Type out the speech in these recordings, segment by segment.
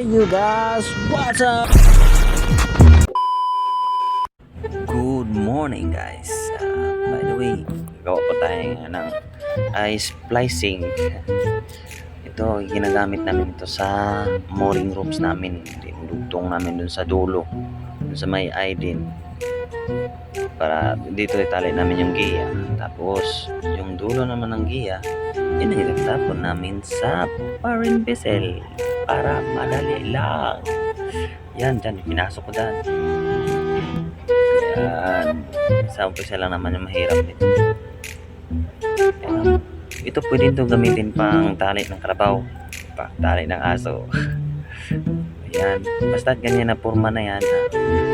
You guys, what's up? Good morning guys. By the way, gawa po tayo ng splicing. Ito, ginagamit namin ito sa mooring ropes namin. Dinudugtong namin dun sa dulo, dun sa may eye din. Para dito itali namin yung giya. Tapos, yung dulo naman ng giya, yun ang itatapon namin sa parent vessel para madali lang. Yan, dyan, pinasok ko dyan. Yan. Sa umpisa lang naman yung mahirap dito. Yan. Ito pwede ito gamitin pang tali ng karabaw, pang tali ng aso. Ayan. Basta ganyan na forma na yan.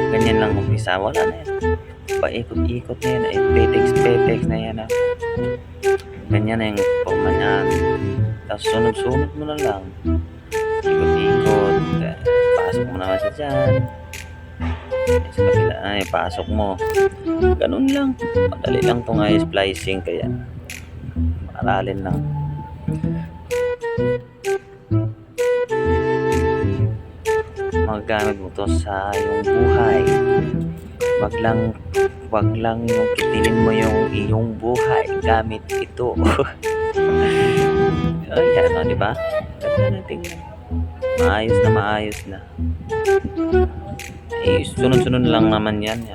Ganyan lang umpisa. Wala na yan. Paikot-ikot na yan. Petex na yan. Ganyan na yung forma niya. Tapos sunod-sunod mo na lang. Ikot-ikot. Pasok mo naman siya dyan. Sa kabila, ay pasok mo. Ganun lang. Madali lang itong splicing, kaya maaralin lang. Magamit mo to sa iyong buhay. Wag lang yung kitilin mo yung iyong buhay gamit ito. Ayan, no, diba? Ganda na tingnan. Maayos na. Sunod-sunod lang naman yan.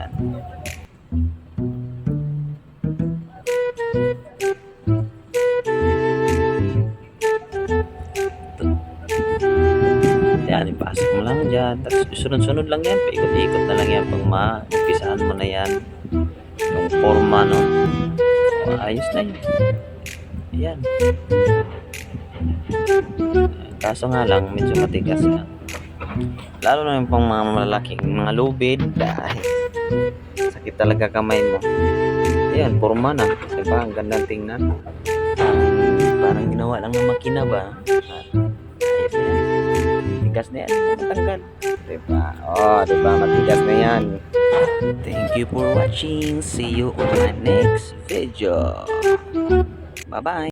Yan, ipasok mo lang dyan. Tapos sunod-sunod lang yan. Paikot-ikot na lang yan. Pag umpisahan mo na yan, yung forma nun, ayos na yun. Yan. Kaso nga lang, medyo matigas yan. Lalo na yung pang mga malalaking mga lubid, dahil sakit talaga kamay mo. Ayan, forma na. Diba? Ang gandang tingnan. Parang ginawa lang ng makina ba? Ayos na yan. Matigas na yan. Matanggal. Diba? Diba? Matigas na yan. Thank you for watching. See you on my next video. Bye-bye.